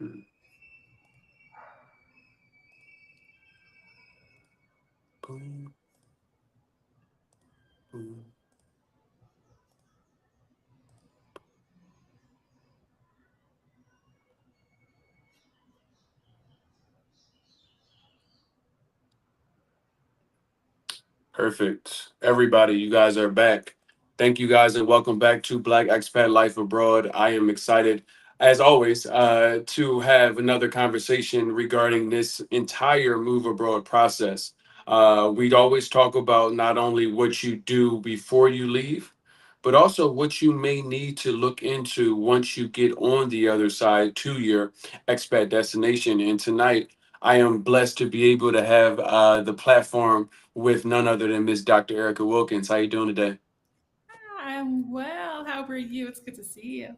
Mm. Boom, boom. Perfect. Everybody, you guys are back. Thank you guys and welcome back to Black Expat Life Abroad. I am excited, as always, to have another conversation regarding this entire move abroad process. We'd always talk about not only what you do before you leave, but also what you may need to look into once you get on the other side to your expat destination. And tonight, I am blessed to be able to have the platform with none other than Miss Dr. Erica Wilkins. How you doing today? I'm well. How are you? It's good to see you.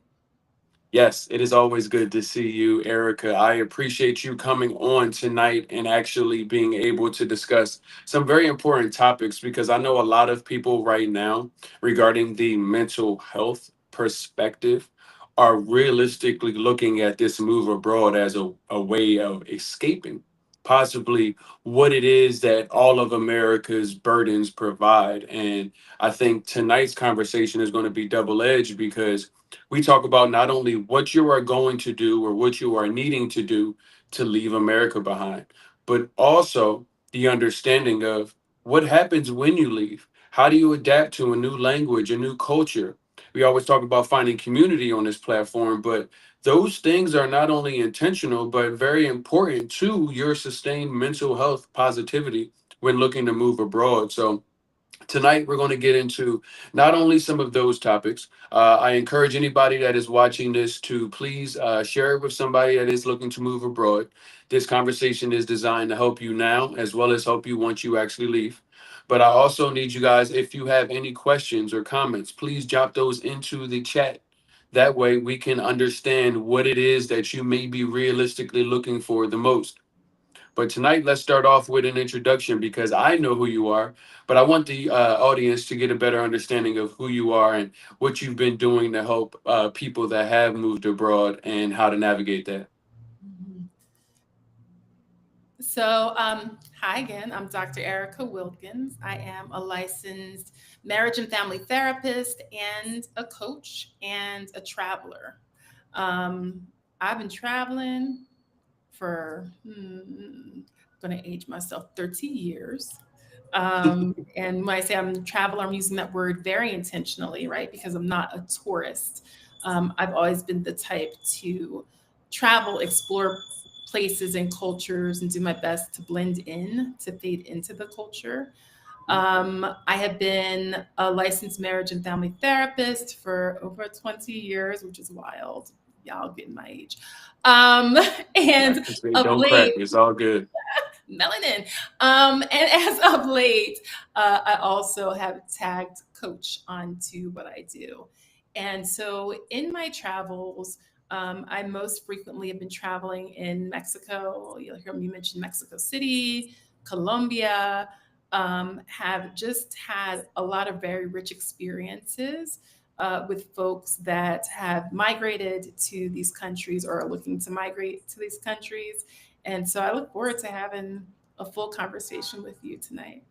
Yes, it is always good to see you, Erica. I appreciate you coming on tonight and actually being able to discuss some very important topics because I know a lot of people right now regarding the mental health perspective are realistically looking at this move abroad as a way of escaping possibly what it is that all of America's burdens provide. And I think tonight's conversation is going to be double edged because we talk about not only what you are going to do or what you are needing to do to leave America behind, but also the understanding of what happens when you leave. How do you adapt to a new language, a new culture? We always talk about finding community on this platform, but those things are not only intentional, but very important to your sustained mental health positivity when looking to move abroad. So, tonight we're going to get into not only some of those topics. I encourage anybody that is watching this to please share it with somebody that is looking to move abroad. This conversation is designed to help you now as well as help you once you actually leave. But I also need you guys, if you have any questions or comments, please drop those into the chat. That way we can understand what it is that you may be realistically looking for the most. But tonight, let's start off with an introduction because I know who you are, but I want the audience to get a better understanding of who you are and what you've been doing to help people that have moved abroad and how to navigate that. Mhm. Hi again. I'm Dr. Erica Wilkins. I am a licensed marriage and family therapist and a coach and a traveler. I've been traveling for, going to age myself, 30 years. And when I say I'm a traveler, I'm using that word very intentionally, right? Because I'm not a tourist. I've always been the type to travel, explore places and cultures, and do my best to blend in, to fade into the culture. I have been a licensed marriage and family therapist for over 20 years, which is wild. Y'all getting my age. Um, Like and I say, of don't crack. late, It's all good. melanin. And as of late, I also have tagged coach onto what I do. And so in my travels, I most frequently have been traveling in Mexico. You'll hear me mention Mexico City, Colombia, have just had a lot of very rich experiences with folks that have migrated to these countries or are looking to migrate to these countries. And so I look forward to having a full conversation with you tonight.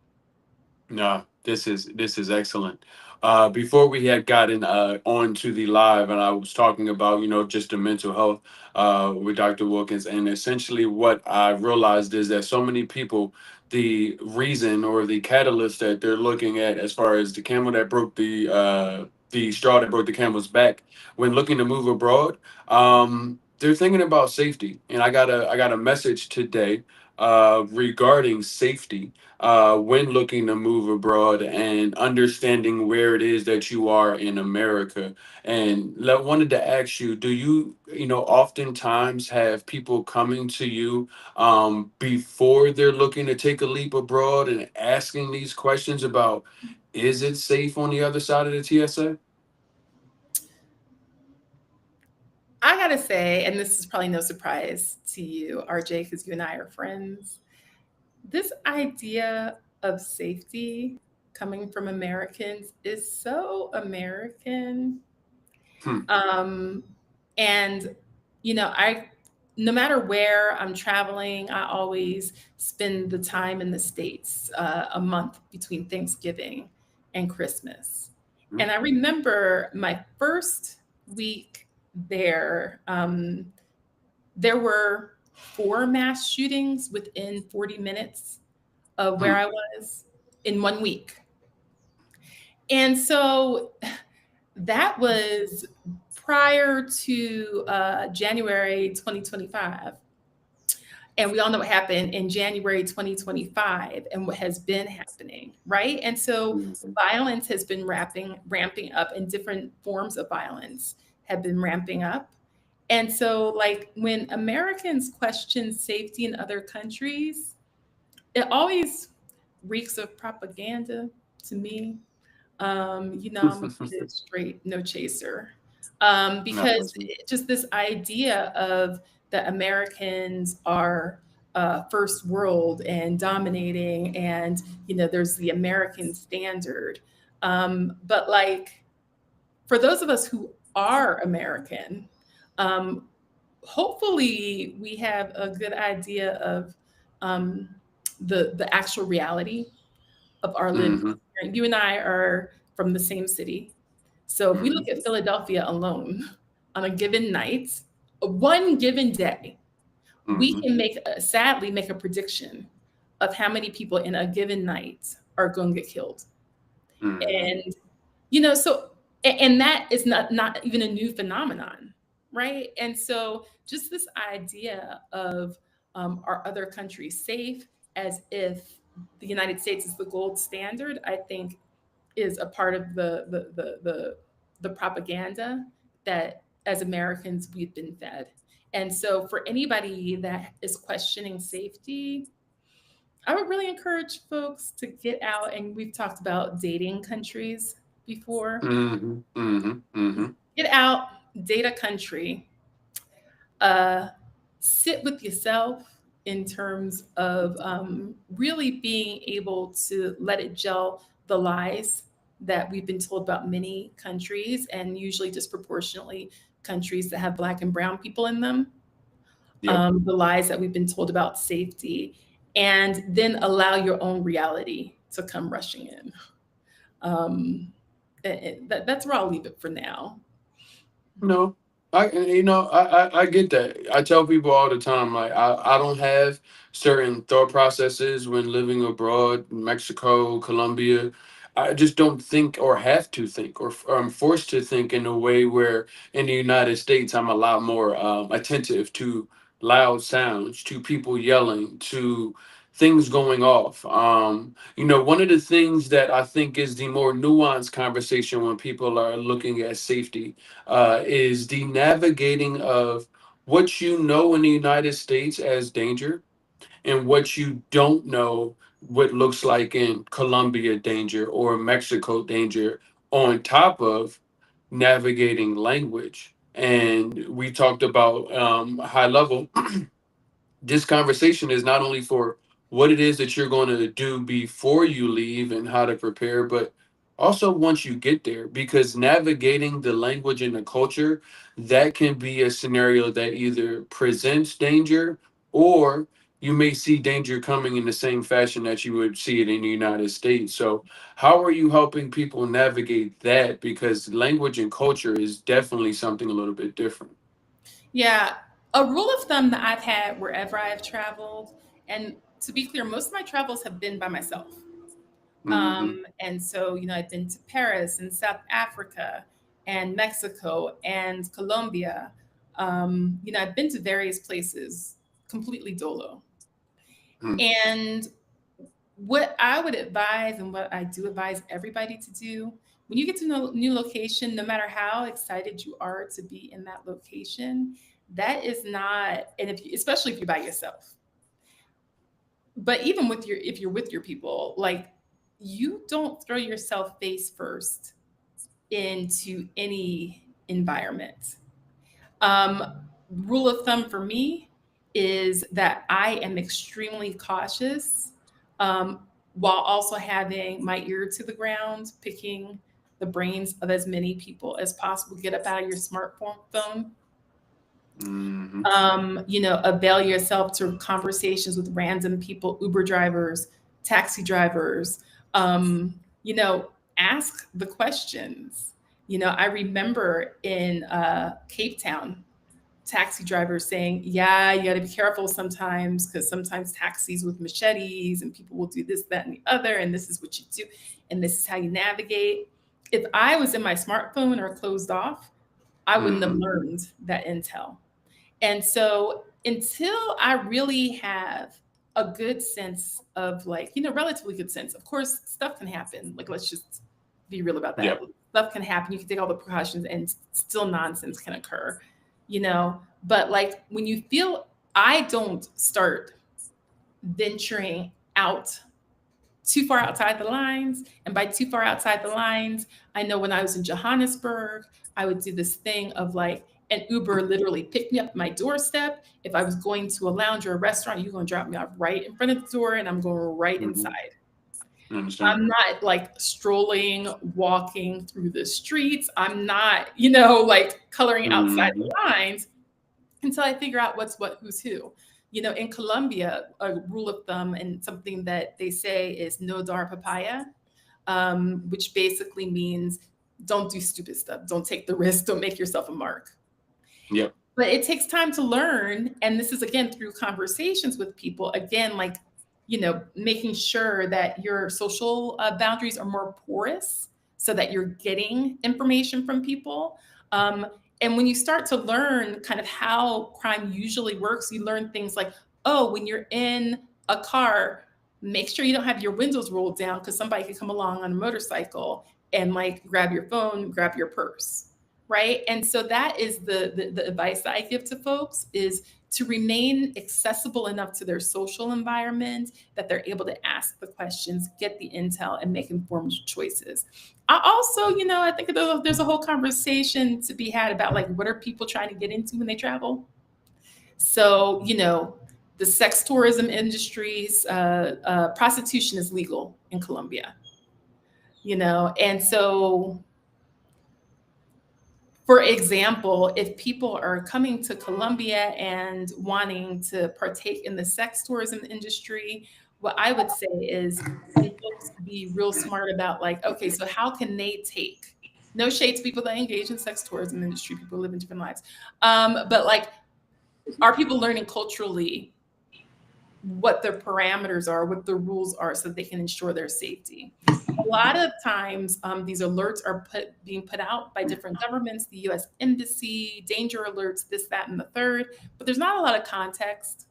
No, this is excellent. Before we had gotten on to the live, and I was talking about just the mental health with Dr. Wilkins, and essentially what I realized is that so many people, the reason or the catalyst that they're looking at, as far as the camel that broke the straw that broke the camel's back, when looking to move abroad, they're thinking about safety. And I got a message today regarding safety when looking to move abroad and understanding where it is that you are in America. And wanted to ask you, do you oftentimes have people coming to you before they're looking to take a leap abroad and asking these questions about is it safe on the other side of the TSA? I gotta say, and this is probably no surprise to you, RJ, because you and I are friends, this idea of safety coming from Americans is so American. Hmm. Um, and, I no matter where I'm traveling, I always spend the time in the States, a month between Thanksgiving and Christmas. And I remember my first week there, there were four mass shootings within 40 minutes of where Mm, I was in 1 week. And so that was prior to January 2025. And we all know what happened in January 2025 and what has been happening, right? And so mm, violence has been ramping up, and different forms of violence have been ramping up. And so, like, when Americans question safety in other countries, it always reeks of propaganda to me. I'm gonna keep it straight, no chaser. no, Because that's me. just this idea of that Americans are first world and dominating, and there's the American standard. But like, for those of us who are American, um, hopefully we have a good idea of um, the actual reality of our lived Hmm. experience. You and I are from the same city. So if we Hmm. look at Philadelphia alone, on a given night, one given day, we Hmm. can sadly make a prediction of how many people in a given night are going to get killed. Hmm. And so and that is not even a new phenomenon, right? And so just this idea of, are other countries safe, as if the United States is the gold standard, I think is a part of the propaganda that as Americans we've been fed. And so for anybody that is questioning safety, I would really encourage folks to get out. And we've talked about dating countries before. Hmm. Hmm. Hmm. Get out, date a country, uh, sit with yourself in terms of really being able to let it gel the lies that we've been told about many countries, and usually disproportionately countries that have Black and Brown people in them, Yep. the lies that we've been told about safety, and then allow your own reality to come rushing in. Um, that's where I'll leave it for now. No, I get that. I tell people all the time, like I don't have certain thought processes when living abroad, Mexico, Colombia. I just don't think or have to think or I'm forced to think in a way where in the United States I'm a lot more attentive to loud sounds, to people yelling, to things going off. One of the things that I think is the more nuanced conversation when people are looking at safety is the navigating of what you know in the United States as danger and what you don't know what looks like in Colombia danger or Mexico danger, on top of navigating language. And we talked about high level. This conversation is not only for what it is that you're going to do before you leave and how to prepare, but also once you get there, because navigating the language and the culture, that can be a scenario that either presents danger, or you may see danger coming in the same fashion that you would see it in the United States. So how are you helping people navigate that, because language and culture is definitely something a little bit different. Yeah, a rule of thumb that I've had wherever I've traveled, and to be clear, most of my travels have been by myself. Hmm. And so, I've been to Paris and South Africa and Mexico and Colombia. I've been to various places completely dolo. And what I would advise, and what I do advise everybody to do, when you get to a new location, no matter how excited you are to be in that location, that is not, and especially if you're by yourself, but even if you're with your people, like, you don't throw yourself face first into any environment. Um, Rule of thumb for me is that I am extremely cautious, um, while also having my ear to the ground, picking the brains of as many people as possible. Get up out of your smartphone, Mm-hmm. Avail yourself to conversations with random people, Uber drivers, taxi drivers. Um, you know, ask the questions. I remember in Cape Town, taxi drivers saying, "Yeah, you got to be careful sometimes because sometimes taxis with machetes and people will do this, that, and the other, and this is what you do, and this is how you navigate." If I was in my smartphone or closed off, I wouldn't have Mm-hmm. learned that intel. And so until I really have a good sense of like, relatively good sense, of course, stuff can happen. Like, let's just be real about that. Yep. Stuff can happen. You can take all the precautions and still nonsense can occur, you know? But like when you feel, I don't start venturing out too far outside the lines. And by too far outside the lines, I know when I was in Johannesburg, I would do this thing of like an Uber literally pick me up at my doorstep. If I was going to a lounge or a restaurant, you're going to drop me off right in front of the door and I'm going right Mm-hmm. inside. I understand. I'm not like strolling, walking through the streets. I'm not, like coloring outside Mm-hmm. the lines until I figure out what's what, who's who. In Colombia, a rule of thumb and something that they say is no dar papaya, which basically means don't do stupid stuff, don't take the risk, don't make yourself a mark. Yep. But it takes time to learn. And this is again through conversations with people, again, like, making sure that your social boundaries are more porous so that you're getting information from people. Um, and when you start to learn kind of how crime usually works, you learn things like, oh, when you're in a car, make sure you don't have your windows rolled down because somebody could come along on a motorcycle and like grab your phone, grab your purse, right? And so that is the advice that I give to folks is to remain accessible enough to their social environment that they're able to ask the questions, get the intel, and make informed choices. I also, I think there's a whole conversation to be had about like what are people trying to get into when they travel. So, the sex tourism industries, prostitution is legal in Colombia, and so for example, if people are coming to Colombia and wanting to partake in the sex tourism industry, what I would say is for folks to be real smart about like, okay, so how can they take no shade to people that engage in sex tourism industry, people live in different lives. But like, are people learning culturally what their parameters are, what the rules are, so they can ensure their safety? A lot of times, these alerts are being put out by different governments, the U.S. Embassy, danger alerts, this, that, and the third. But there's not a lot of context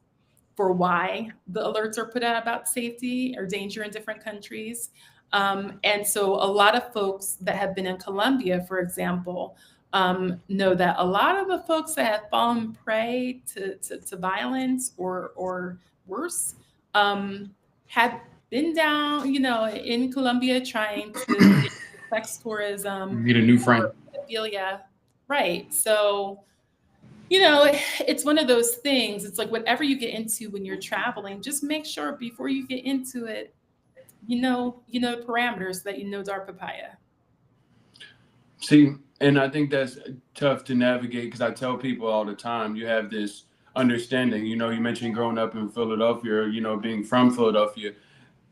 for why the alerts are put out about safety or danger in different countries. And so, a lot of folks that have been in Colombia, for example, know that a lot of the folks that have fallen prey to violence or worse have been down, in Colombia trying to get sex tourism Need a new friend. or pedophilia. Right. So, you know, it's one of those things. It's like whatever you get into when you're traveling, just make sure before you get into it, the parameters that you know dark papaya. See, and I think that's tough to navigate because I tell people all the time, you have this understanding. You mentioned growing up in Philadelphia, being from Philadelphia.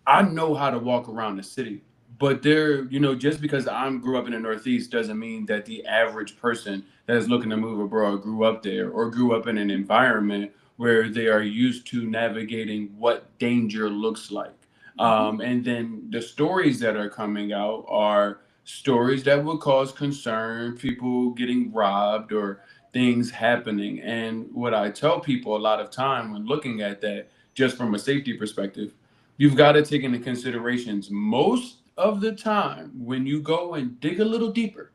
I know how to walk around the city, but just because I grew up in the Northeast doesn't mean that the average person that is looking to move abroad grew up there or grew up in an environment where they are used to navigating what danger looks like. Mhm. And then the stories that are coming out are stories that will cause concern, people getting robbed or things happening. And what I tell people a lot of time when looking at that, just from a safety perspective, you've got to take into considerations most of the time when you go and dig a little deeper,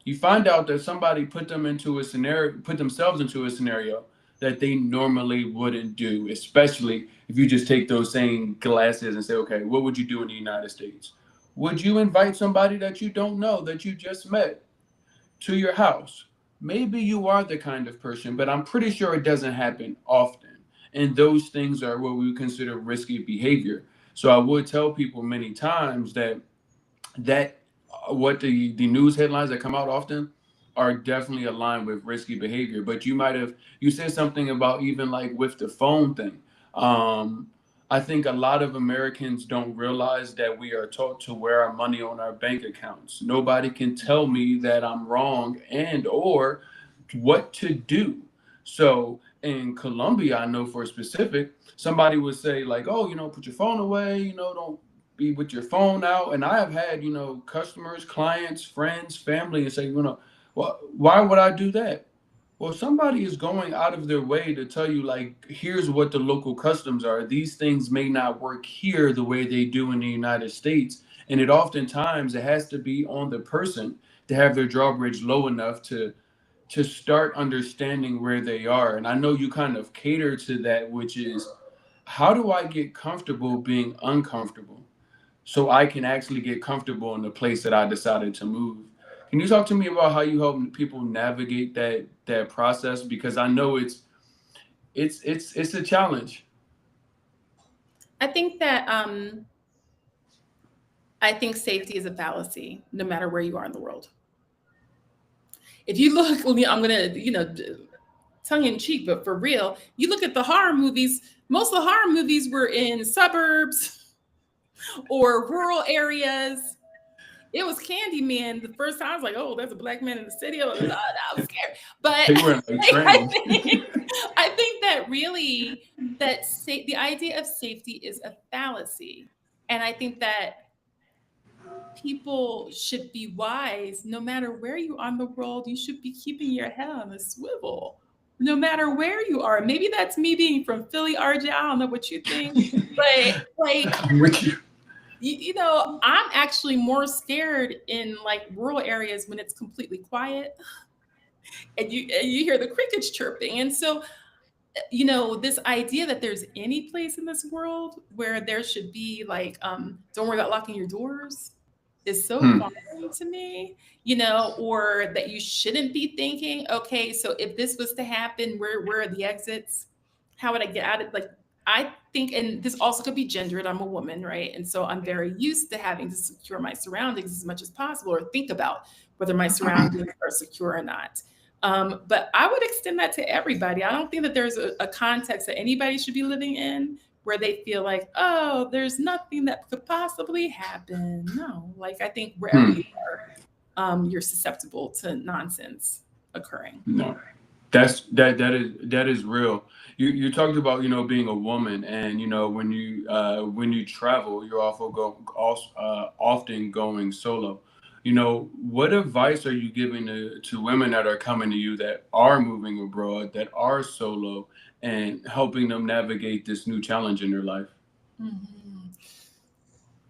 you find out that somebody put themselves into a scenario that they normally wouldn't do, especially if you just take those same glasses and say, okay, what would you do in the United States? Would you invite somebody that you don't know, that you just met, to your house? Maybe you are the kind of person, but I'm pretty sure it doesn't happen often. And those things are what we would consider risky behavior. So I would tell people many times that what the news headlines that come out often are definitely aligned with risky behavior. But you said something about even like with the phone thing. Um, I think a lot of Americans don't realize that we are taught to wear our money on our bank accounts. Nobody can tell me that I'm wrong and or what to do. So in Colombia, I know for a specific, somebody would say like, "Oh, put your phone away. Don't be with your phone out." And I have had, customers, clients, friends, family, and say, well, why would I do that? Well, somebody is going out of their way to tell you, like, here's what the local customs are. These things may not work here the way they do in the United States. And it has to be on the person to have their drawbridge low enough to start understanding where they are. And I know you kind of cater to that, which is how do I get comfortable being uncomfortable so I can actually get comfortable in the place that I decided to move? Can you talk to me about how you help people navigate that process? Because I know it's a challenge. I think that I think safety is a fallacy, no matter where you are in the world. If you look, I'm gonna, tongue in cheek, but for real, you look at the horror movies. Most of the horror movies were in suburbs or rural areas. It was Candyman. The first time I was like, "Oh, there's a black man in the city." Oh, no, I was scared. But They were in like I trains. think, I think that really the idea of safety is a fallacy, and I think that people should be wise no matter where you are in the world. You should be keeping your head on a swivel no matter where you are. Maybe that's me being from Philly, RJ. I don't know what you think, but like, I'm with you. I'm actually more scared in like rural areas when it's completely quiet and you hear the crickets chirping. And so, this idea that there's any place in this world where there should be like, don't worry about locking your doors is so Hmm. foreign to me, or that you shouldn't be thinking, okay, so if this was to happen, where are the exits? How would I get out of, like, I think, and this also could be gendered. I'm a woman, right? And so I'm very used to having to secure my surroundings as much as possible, or think about whether my surroundings are secure or not. But I would extend that to everybody. I don't think that there's a context that anybody should be living in where they feel like, oh, there's nothing that could possibly happen. No, like I think wherever Hmm. you you're susceptible to nonsense occurring. No. That is real. You talked about being a woman, and when you travel, you're often going solo. What advice are you giving to women that are coming to you that are moving abroad, that are solo, and helping them navigate this new challenge in their life? Mhm.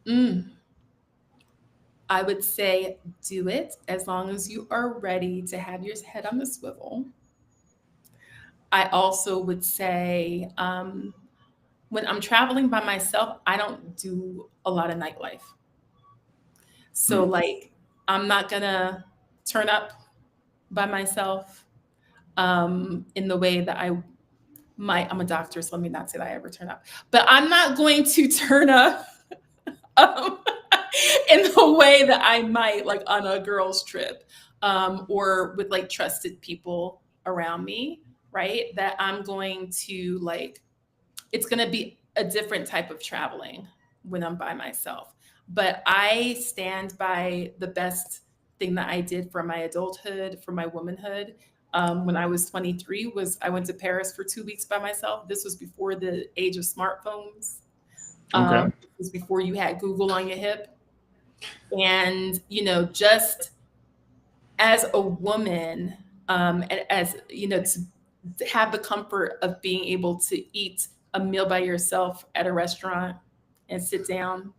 Mm. I would say do it as long as you are ready to have your head on the swivel. I also would say, when I'm traveling by myself, I don't do a lot of nightlife. So, Hmm. like, I'm not gonna turn up by myself in the way that I might. I'm a doctor, so let me not say that I ever turn up, but I'm not going to turn up um, in the way that I might, like, on a girls' trip, or with like trusted people around me, right? That I'm going to like, it's going to be a different type of traveling when I'm by myself. But I stand by the best thing that I did for my adulthood, for my womanhood. When I was 23, was I went to Paris for 2 weeks by myself. This was before the age of smartphones. Okay. This was before you had Google on your hip. And, just as a woman, and as, to have the comfort of being able to eat a meal by yourself at a restaurant and sit down,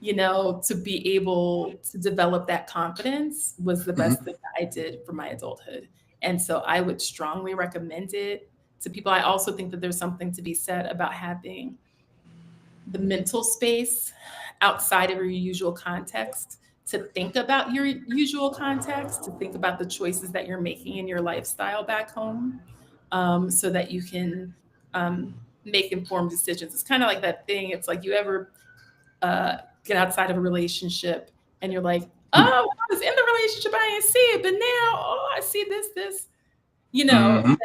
to be able to develop that confidence was the best Hmm. thing that I did for my adulthood. And so I would strongly recommend it to people. I also think that there's something to be said about having the mental space outside of your usual context, to think about your usual context, to think about the choices that you're making in your lifestyle back home, so that you can make informed decisions. It's kind of like that thing. It's like, you ever uh, get outside of a relationship and you're like, Oh, when I was in the relationship, I didn't see it, but now, oh, I see this. Hmm. That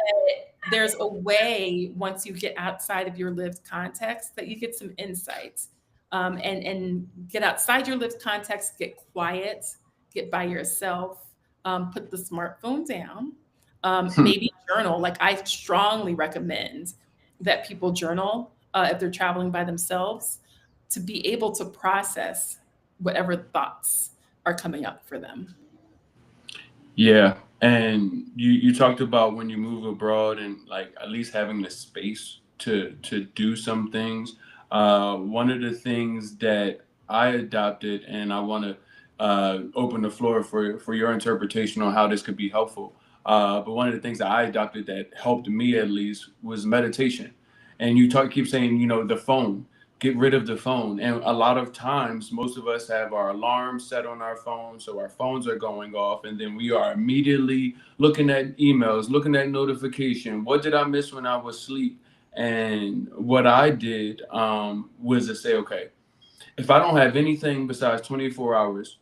there's a way once you get outside of your lived context that you get some insights, and get outside your lived context, get quiet, get by yourself, put the smartphone down, maybe journal. Like I strongly recommend that people journal if they're traveling by themselves to be able to process whatever thoughts are coming up for them. Yeah, and you talked about when you move abroad and like at least having the space to do some things. One of the things that I adopted, and I want to open the floor for your interpretation on how this could be helpful. But one of the things that I adopted that helped me at least was meditation. And you keep saying, the phone, get rid of the phone. And a lot of times, most of us have our alarms set on our phones, so our phones are going off, and then we are immediately looking at emails, looking at notification. What did I miss when I was asleep? And what I did was to say, okay, if I don't have anything besides 24 hours,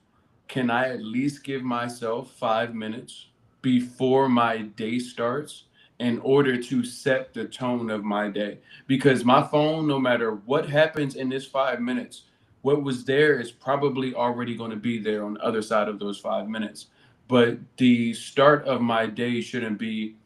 can I at least give myself 5 minutes before my day starts in order to set the tone of my day? Because my phone, no matter what happens in this 5 minutes, what was there is probably already going to be there on the other side of those 5 minutes. But the start of my day shouldn't be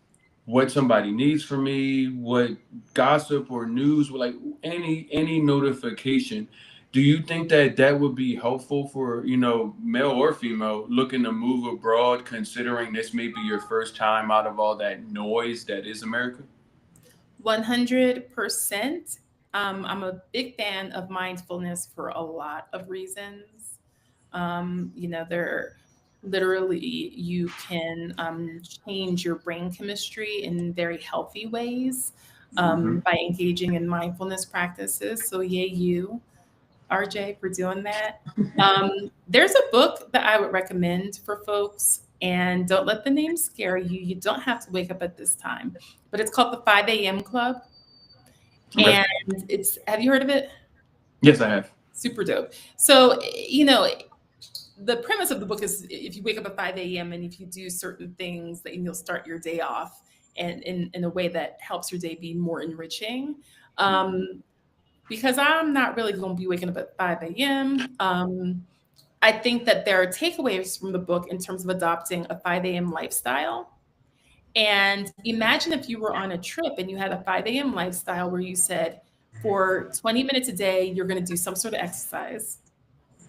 what somebody needs from me, what gossip or news, like any notification. Do you think that that would be helpful for male or female looking to move abroad, considering this may be your first time out of all that noise that is America? 100%. I'm a big fan of mindfulness for a lot of reasons. There literally you can change your brain chemistry in very healthy ways Hmm. by engaging in mindfulness practices. So, yay, you, RJ, for doing that. There's a book that I would recommend for folks, and don't let the name scare you. You don't have to wake up at this time, but it's called the 5 a.m. Club. Okay. And have you heard of it? Yes, I have. Super dope. So, the premise of the book is if you wake up at 5 a.m. and if you do certain things, that you'll start your day off and in a way that helps your day be more enriching. Um, because I'm not really going to be waking up at 5 a.m. I think that there are takeaways from the book in terms of adopting a 5 a.m. lifestyle. And imagine if you were on a trip and you had a 5 a.m. lifestyle where you said, for 20 minutes a day, you're going to do some sort of exercise.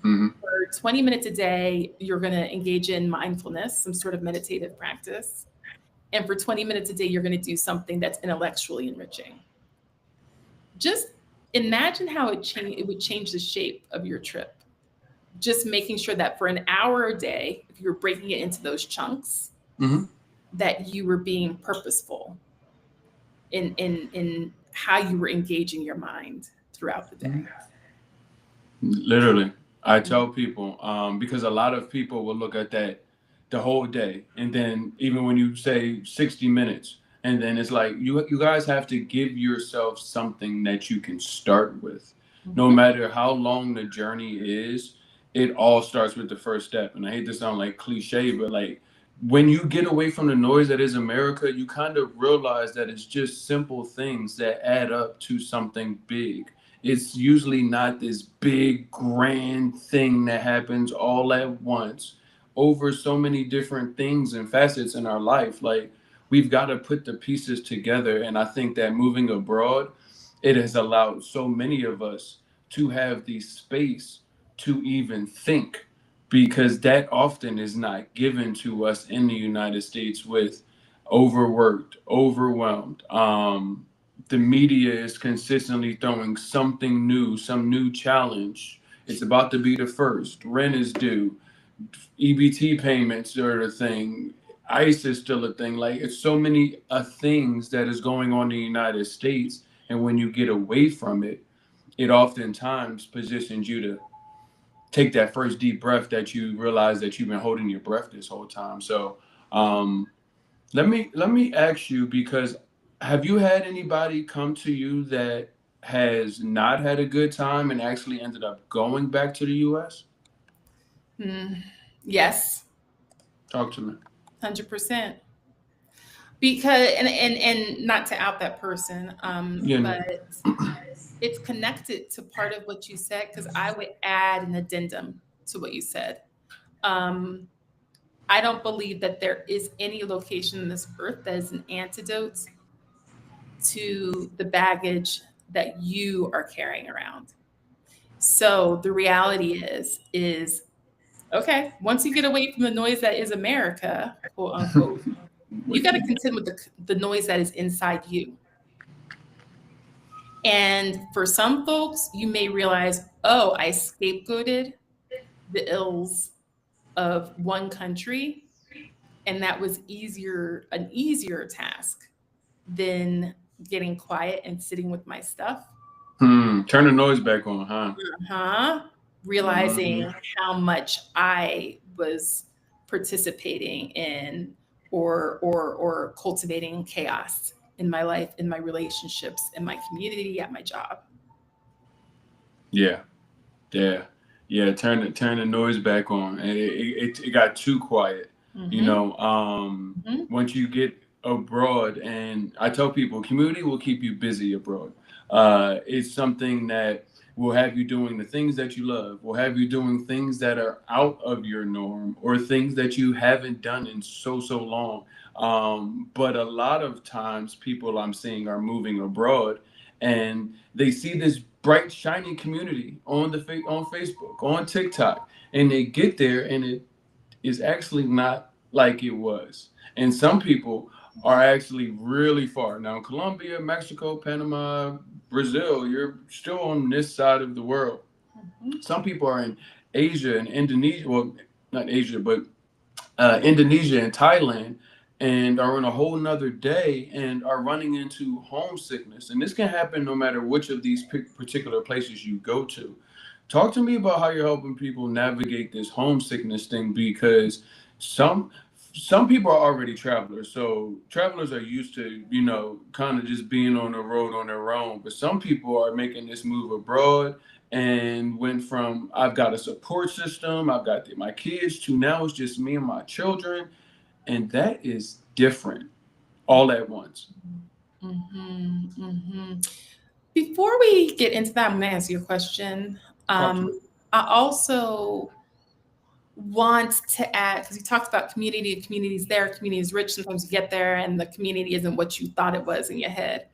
Hmm. For 20 minutes a day, you're going to engage in mindfulness, some sort of meditative practice. And for 20 minutes a day, you're going to do something that's intellectually enriching. Just imagine how it would change the shape of your trip. Just making sure that for an hour a day, if you're breaking it into those chunks, Hmm. that you were being purposeful in how you were engaging your mind throughout the day. Literally, I Mhm. tell people because a lot of people will look at that the whole day, and then even when you say 60 minutes, and then it's like you guys have to give yourself something that you can start with, no Mhm. matter how long the journey is. It all starts with the first step, and I hate to sound like cliche, but like when you get away from the noise that is America, you kind of realize that it's just simple things that add up to something big. It's usually not this big grand thing that happens all at once over so many different things and facets in our life. Like we've got to put the pieces together, and I think that moving abroad, it has allowed so many of us to have the space to even think, because that often is not given to us in the United States with overworked, overwhelmed. The media is consistently throwing something new, some new challenge. It's about to be the first. Rent is due. EBT payments are a thing. ICE is still a thing. Like it's so many things that is going on in the United States, and when you get away from it, it oftentimes positions you to take that first deep breath that you realize that you've been holding your breath this whole time. So, um, let me ask you, because have you had anybody come to you that has not had a good time and actually ended up going back to the US? Mm. Yes, Talk to me. 100%. Because and not to out that person, You know. but it's connected to part of what you said because I would add an addendum to what you said. Um, I don't believe that there is any location in this earth that is an antidote to the baggage that you are carrying around. So the reality is okay, once you get away from the noise that is America, quote unquote, you got to contend with the noise that is inside you. And for some folks, you may realize, oh, I scapegoated the ills of one country, and that was an easier task than getting quiet and sitting with my stuff. Turn the noise back on, huh? Huh? Hmm. Realizing how much I was participating in or cultivating chaos in my life, in my relationships, in my community, at my job. Yeah, yeah, yeah. Turn the noise back on, and it got too quiet. You Mm-hmm. know, Mm-hmm. once you get abroad, and I tell people, community will keep you busy abroad. It's something that will have you doing the things that you love, will have you doing things that are out of your norm, or things that you haven't done in so long. But a lot of times, people I'm seeing are moving abroad, and they see this bright, shiny community on on Facebook, on TikTok, and they get there, and it is actually not like it was. And some people are actually really far. Now, Colombia, Mexico, Panama, Brazil, you're still on this side of the world. Mm-hmm. Some people are in Asia and Indonesia, well, not Asia, but Indonesia and Thailand, and are on a whole nother day and are running into homesickness. And this can happen no matter which of these particular places you go to. Talk to me about how you're helping people navigate this homesickness thing, because some some people are already travelers, so travelers are used to, kind of just being on the road on their own. But some people are making this move abroad and went from I've got a support system, I've got my kids, to now it's just me and my children, and that is different all at once. Mm-hmm. Mm-hmm. Before we get into that, I'm going to answer your question. Talk to me. I also want to add, because you talked about community, the community's there, community is rich. Sometimes you get there and the community isn't what you thought it was in your head.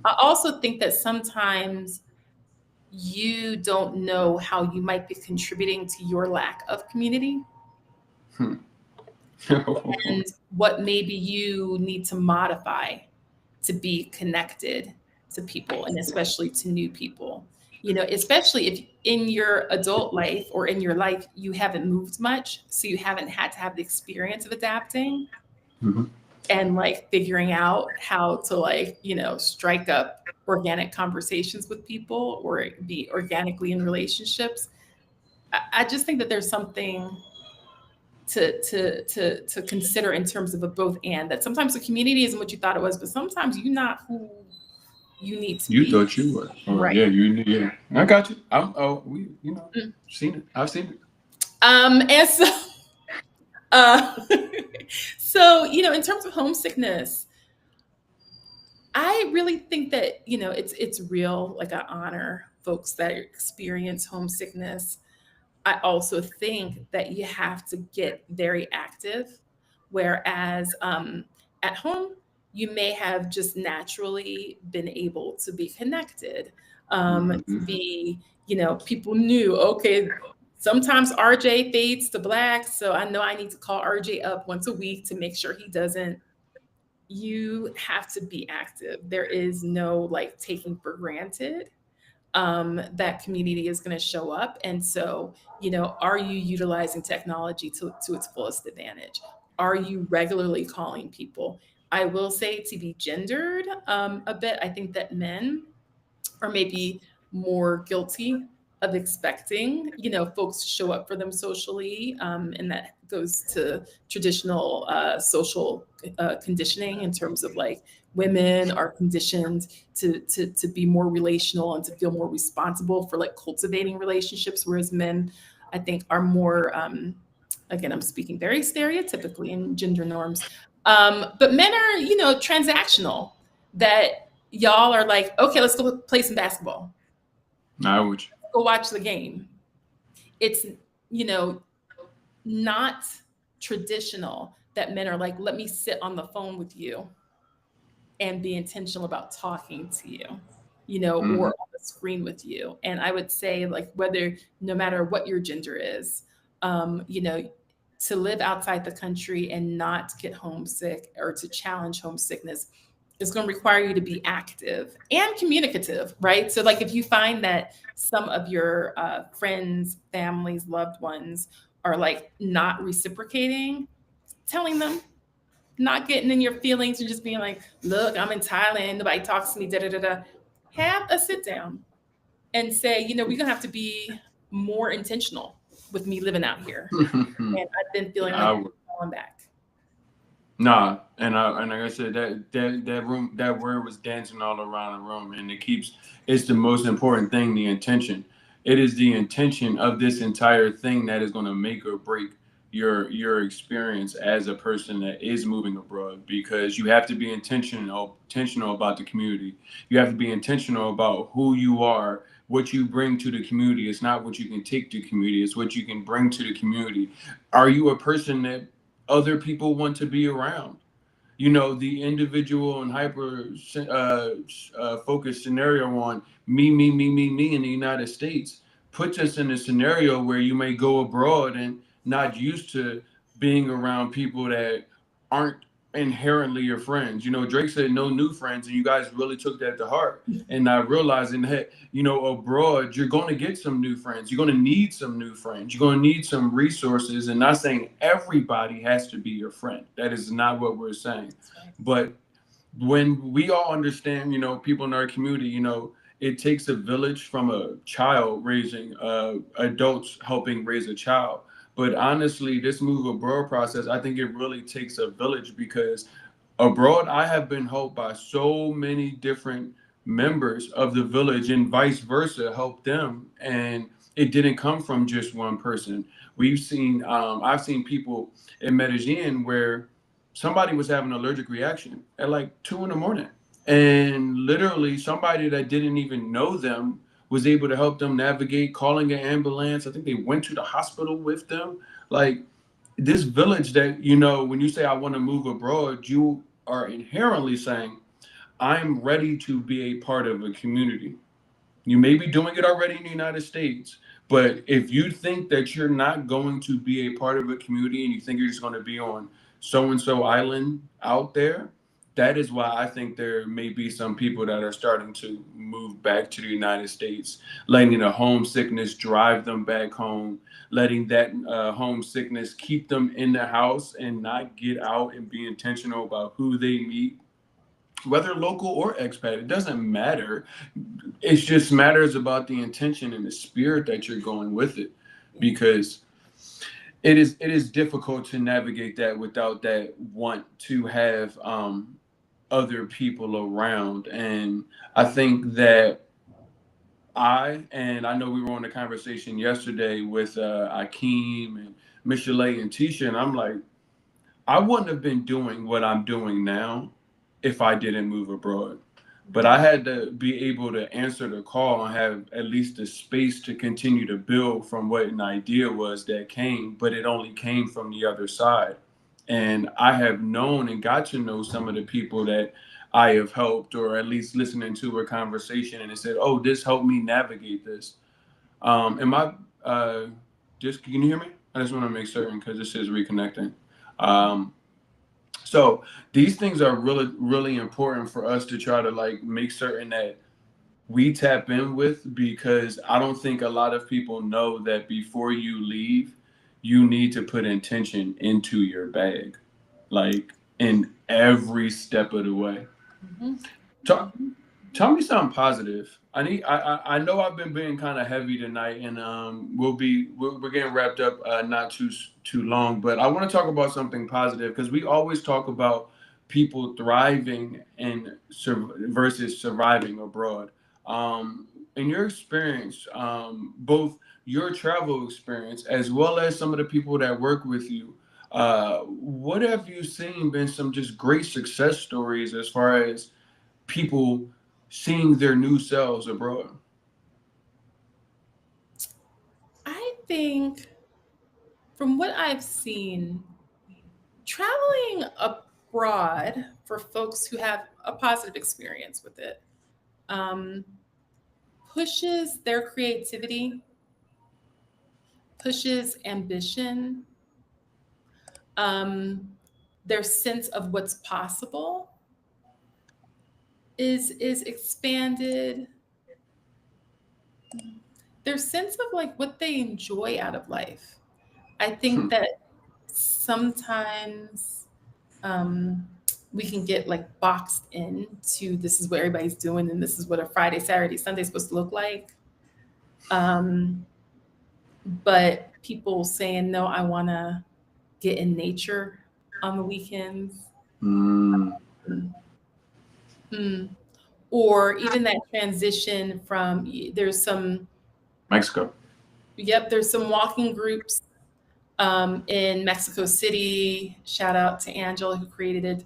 I also think that sometimes you don't know how you might be contributing to your lack of community and what maybe you need to modify to be connected to people and especially to new people. Especially if in your adult life or in your life you haven't moved much, so you haven't had to have the experience of adapting Mhm. and like figuring out how to strike up organic conversations with people or be organically in relationships. I just think that there's something to consider in terms of a both and, that sometimes the community isn't what you thought it was, but sometimes you're not who you need to You be. thought you were, or Right. yeah, yeah. I got you. We, Mm. seen it. I've seen it. And so, uh, so in terms of homesickness, I really think that it's real. Like, I honor folks that experience homesickness. I also think that you have to get very active, whereas at home, you may have just naturally been able to be connected, to Hmm. be, people knew, okay, sometimes RJ fades to black. So I know I need to call RJ up once a week to make sure he doesn't. You have to be active. There is no like taking for granted that community is going to show up. And so, are you utilizing technology to its fullest advantage? Are you regularly calling people? I will say, to be gendered a bit, I think that men are maybe more guilty of expecting, folks to show up for them socially. And that goes to traditional social conditioning in terms of like women are conditioned to be more relational and to feel more responsible for like cultivating relationships, whereas men, I think, are more Again, I'm speaking very stereotypically in gender norms. But men are, transactional. That y'all are like, okay, let's go play some basketball. I would. Go watch the game. It's, you know, not traditional that men are like, let me sit on the phone with you and be intentional about talking to you, or Mm-hmm. on the screen with you. And I would say, like, whether, no matter what your gender is, um, you know, to live outside the country and not get homesick or to challenge homesickness is going to require you to be active and communicative, right? So, like, if you find that some of your friends, families, loved ones are like not reciprocating, telling them, not getting in your feelings and just being like, look, I'm in Thailand, nobody talks to me, da da da da. Have a sit down and say, we're gonna have to be more intentional with me living out here. And I've been feeling like I would. falling back. Nah, and like I said, that word was dancing all around the room, and it's the most important thing, the intention. It is the intention of this entire thing that is going to make or break your experience as a person that is moving abroad, because you have to be intentional about the community. You have to be intentional about who you are, what you bring to the community. It's not what you can take to the community, it's what you can bring to the community. Are you a person that other people want to be around? The individual and hyper focused scenario on me in the United States puts us in a scenario where you may go abroad and not used to being around people that aren't inherently your friends. Drake said no new friends, and you guys really took that to heart. And not realizing that, abroad, you're going to get some new friends. You're going to need some new friends. You're going to need some resources. And not saying everybody has to be your friend. That is not what we're saying. That's right. But when we all understand, people in our community, it takes a village from a child raising, adults helping raise a child. But honestly, this move abroad process, I think it really takes a village, because abroad, I have been helped by so many different members of the village, and vice versa, help them. And it didn't come from just one person. I've seen people in Medellin where somebody was having an allergic reaction at like 2 in the morning. And literally, somebody that didn't even know them was able to help them navigate, calling an ambulance. I think they went to the hospital with them. Like, this village that, when you say I want to move abroad, you are inherently saying, I'm ready to be a part of a community. You may be doing it already in the United States, but if you think that you're not going to be a part of a community and you think you're just going to be on so and so island out there, that is why I think there may be some people that are starting to move back to the United States, letting the homesickness drive them back home, letting that homesickness keep them in the house and not get out and be intentional about who they meet, whether local or expat. It doesn't matter. It just matters about the intention and the spirit that you're going with it, Yeah. because it is difficult to navigate that without that want to have other people around. And I think that I know we were on a conversation yesterday with Akeem and Michelet and Tisha, and I'm like, I wouldn't have been doing what I'm doing now if I didn't move abroad. But I had to be able to answer the call and have at least the space to continue to build from what an idea was that came, but it only came from the other side. And I have known and got to know some of the people that I have helped, or at least listening to a conversation, and it said, "Oh, this helped me navigate this." Am I just can you hear me? I just want to make certain because this is reconnecting. Um, so these things are really, really important for us to try to like make certain that we tap in with, because I don't think a lot of people know that before you leave, you need to put intention into your bag, like in every step of the way. Hmm. Talk, Tell me something positive. I know I've been being kind of heavy tonight, and we're getting wrapped up not too long, but I want to talk about something positive, because we always talk about people thriving and versus surviving abroad. In your experience, both your travel experience, as well as some of the people that work with you, what have you seen been some just great success stories as far as people seeing their new selves abroad? I think from what I've seen, traveling abroad for folks who have a positive experience with it um, pushes their creativity, pushes ambition, um, their sense of what's possible is expanded. Their sense of like what they enjoy out of life. I think that sometimes um, we can get like boxed into this is what everybody's doing and this is what a Friday, Saturday, Sunday is supposed to look like. Um, but people saying, no, I want to get in nature on the weekends. Mm, Mm. Or even that transition from there's some, Mexico. yep, there's some walking groups in Mexico City. Shout out to Angela who created it.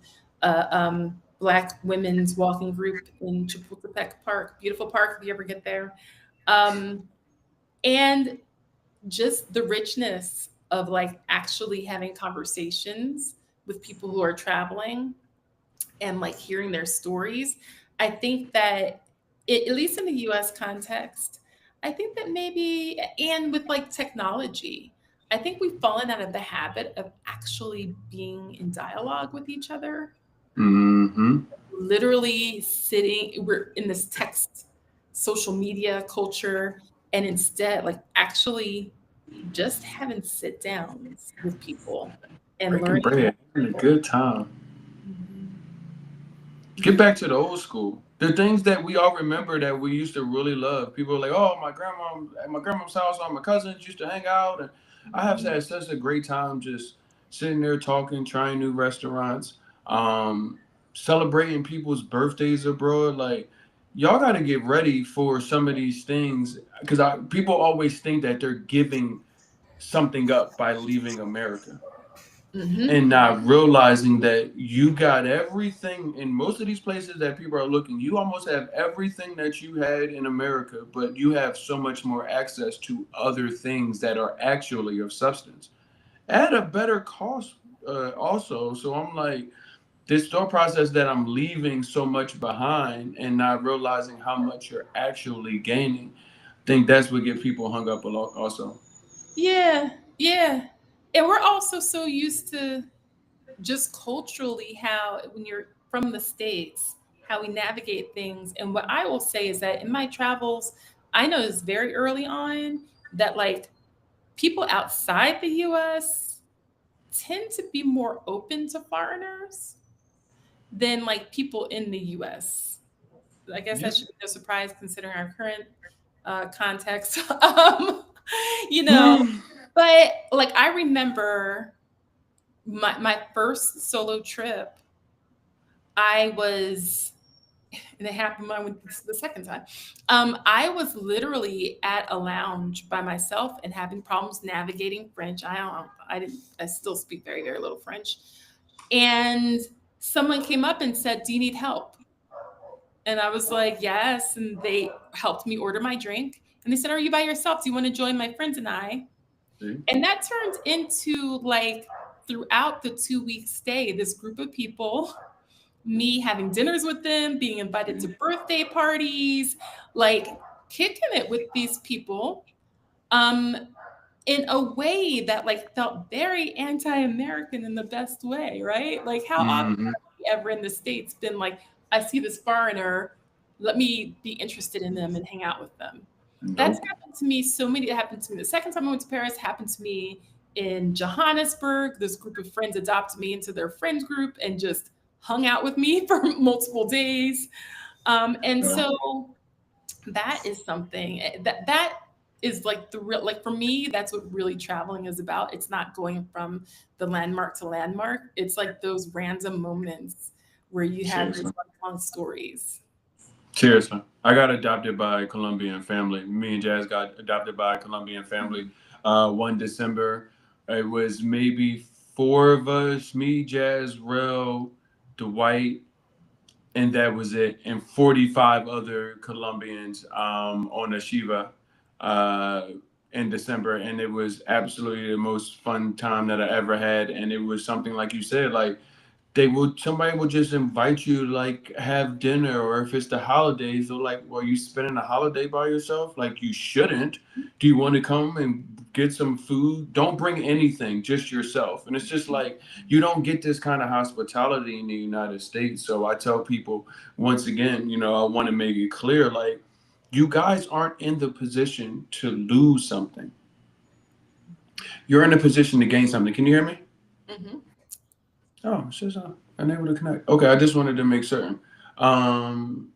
Black women's walking group in Chapultepec Park, beautiful park if you ever get there. Um, and just the richness of like actually having conversations with people who are traveling and like hearing their stories. I think that at least in the US context, I think that maybe, and with like technology, I think we've fallen out of the habit of actually being in dialogue with each other, Mm-hmm. literally sitting, we're in this text, social media culture, and instead, like actually just having sit downs with people and Breaking learning. bread, having a good time. Mhm. Get back to the old school. The things that we all remember that we used to really love. People are like, "Oh, my grandma at my grandma's house, all my cousins used to hang out," and I have had such a great time just sitting there talking, trying new restaurants, um, celebrating people's birthdays abroad. Like, y'all got to get ready for some of these things because people always think that they're giving something up by leaving America Mhm. and not realizing that you got everything in most of these places that people are looking. You almost have everything that you had in America, but you have so much more access to other things that are actually of substance at a better cost, also. So I'm like, this thought process that I'm leaving so much behind and not realizing how much you're actually gaining. I think that's what get people hung up a lot also. Yeah, yeah. And we're also so used to just culturally how when you're from the States, how we navigate things. And what I will say is that in my travels, I noticed very early on that like people outside the US tend to be more open to foreigners than like people in the US. I guess Yeah. that should be no surprise considering our current context. You know, Hmm. but like I remember my first solo trip, I was, and it happened when I went the second time. I was literally at a lounge by myself and having problems navigating French. I didn't, I still speak very, very little French. And someone came up and said, "Do you need help?" And I was like, "Yes." And they helped me order my drink. And they said, "Are you by yourself? Do you want to join my friends and I?" See? And that turned into like throughout the 2 week stay, this group of people, me having dinners with them, being invited to birthday parties, like kicking it with these people um, in a way that like felt very anti-American in the best way, right? Like how often Mm-hmm. have we ever in the States been like, I see this foreigner, let me be interested in them and hang out with them. That's Nope. happened to me so many. It happened to me the second time I went to Paris, happened to me in Johannesburg. This group of friends adopted me into their friend group and just hung out with me for multiple days. And Yeah. so that is something that is like the real, like for me, that's what really traveling is about. It's not going from the landmark to landmark. It's like those random moments where you have those Seriously. lifelong stories. Seriously. I got adopted by a Colombian family. Me and Jazz got adopted by a Colombian family. One December. It was maybe four of us, me, Jazz, Rel, Dwight, and that was it. And 45 other Colombians on a Shiva uh, in December. And it was absolutely the most fun time that I ever had. And it was something like you said, like somebody would just invite you to like have dinner, or if it's the holidays, they're like, well, you spending a holiday by yourself? Like, you shouldn't. Do you want to come and get some food? Don't bring anything, just yourself. And it's just like, you don't get this kind of hospitality in the United States. So I tell people, once again, I want to make it clear, like, you guys aren't in the position to lose something. You're in a position to gain something. Can you hear me? Mm-hmm. Oh, it's just unable to connect. Okay, I just wanted to make certain. Um,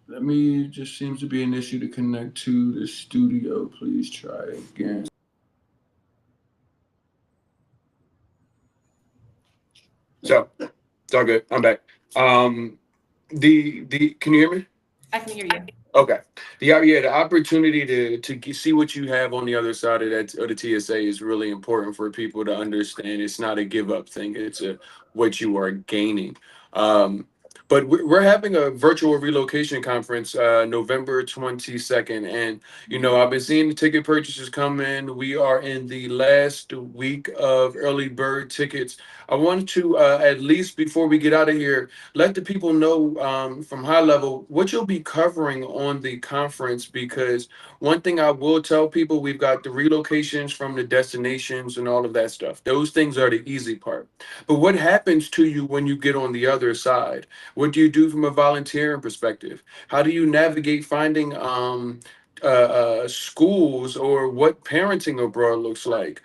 Let me. Just seems to be an issue to connect to the studio. Please try again. So it's all good. I'm back. The Can you hear me? I can hear you. Okay. The opportunity to see what you have on the other side of the TSA is really important for people to understand. It's not a give up thing. It's a what you are gaining. Um, but we're having a virtual relocation conference November 22nd, and I've been seeing the ticket purchases come in. We are in the last week of early bird tickets. I want to at least before we get out of here, let the people know from high level what you'll be covering on the conference, because one thing I will tell people, we've got the relocations from the destinations and all of that stuff. Those things are the easy part. But what happens to you when you get on the other side? What do you do from a volunteering perspective? How do you navigate finding schools, or what parenting abroad looks like,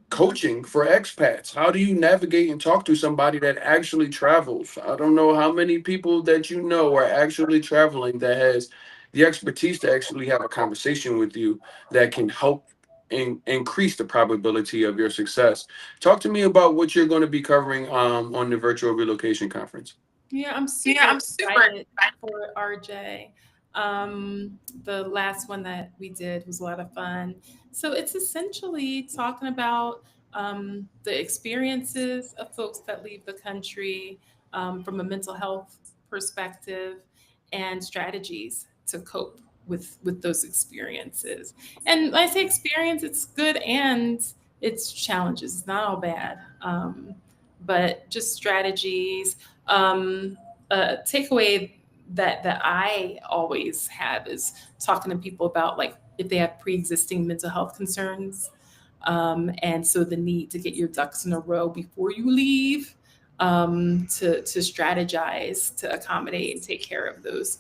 coaching for expats? How do you navigate and talk to somebody that actually travels? I don't know how many people that are actually traveling that has the expertise to actually have a conversation with you that can help increase the probability of your success. Talk to me about what you're going to be covering on the virtual relocation conference. Yeah, I'm super excited for RJ. The last one that we did was a lot of fun. So it's essentially talking about the experiences of folks that leave the country from a mental health perspective, and strategies to cope with those experiences. And when I say experience, it's good and it's challenges. It's not all bad, but just strategies. A takeaway that I always have is talking to people about, like, if they have pre-existing mental health concerns, and so the need to get your ducks in a row before you leave, to strategize to accommodate and take care of those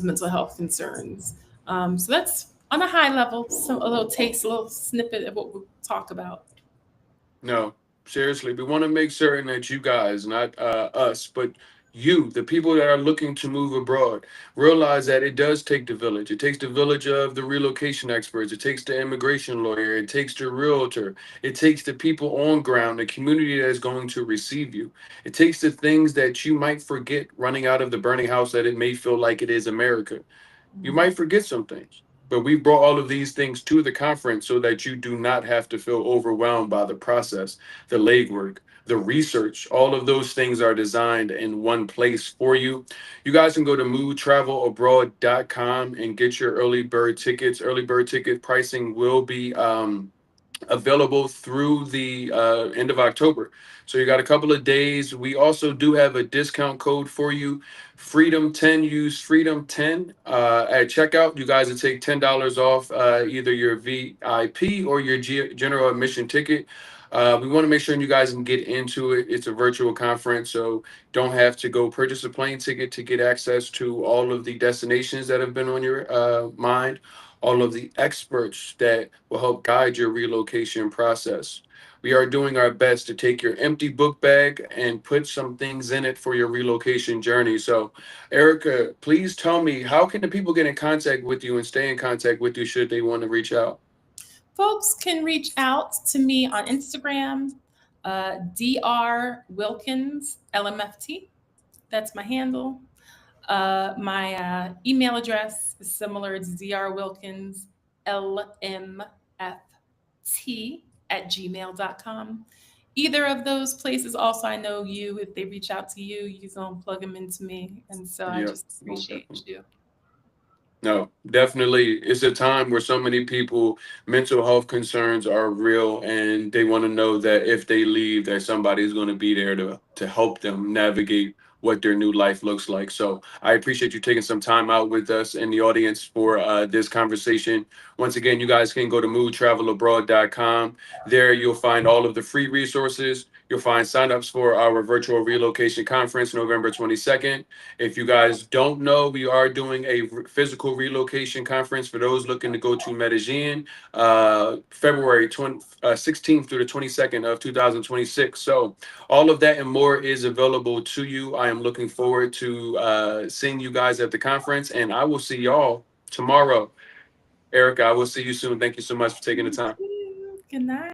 mental health concerns. So that's on a high level, so a little taste, a little snippet of what we'll talk about. No, seriously, we want to make certain that you guys, not us, but you, the people that are looking to move abroad, realize that it does take the village. It takes the village of the relocation experts. It takes the immigration lawyer. It takes the realtor. It takes the people on ground, the community that is going to receive you. It takes the things that you might forget running out of the burning house that it may feel like it is America. You might forget some things, but we brought all of these things to the conference so that you do not have to feel overwhelmed by the process, the legwork, the research. All of those things are designed in one place for you. You guys can go to moodtravelabroad.com and get your early bird tickets. Early bird ticket pricing will be available through the end of October. So you got a couple of days. We also do have a discount code for you, Freedom 10. Use Freedom 10 at checkout. You guys will take $10 off either your VIP or your general admission ticket. We want to make sure you guys can get into it. It's a virtual conference, so don't have to go purchase a plane ticket to get access to all of the destinations that have been on your mind, all of the experts that will help guide your relocation process. We are doing our best to take your empty book bag and put some things in it for your relocation journey. So, Erica, please tell me, how can the people get in contact with you and stay in contact with you should they want to reach out? Folks can reach out to me on Instagram, Dr. Wilkins LMFT. That's my handle. My email address is similar. It's drwilkins@gmail.com. Either of those places, also, I know you, if they reach out to you, you're going to plug them into me. And so I Yeah, just most appreciate definitely. you. No, definitely. It's a time where so many people, mental health concerns are real, and they want to know that if they leave, that somebody's going to be there to help them navigate what their new life looks like. So I appreciate you taking some time out with us in the audience for this conversation. Once again, you guys can go to moodtravelabroad.com. There you'll find all of the free resources. You'll find signups for our virtual relocation conference November 22nd. If you guys don't know, we are doing a physical relocation conference for those looking to go to Medellin, February 16th through the 22nd of 2026. So all of that and more is available to you. I am looking forward to seeing you guys at the conference, and I will see y'all tomorrow. Erica, I will see you soon. Thank you so much for taking the Thank time. you. Good night.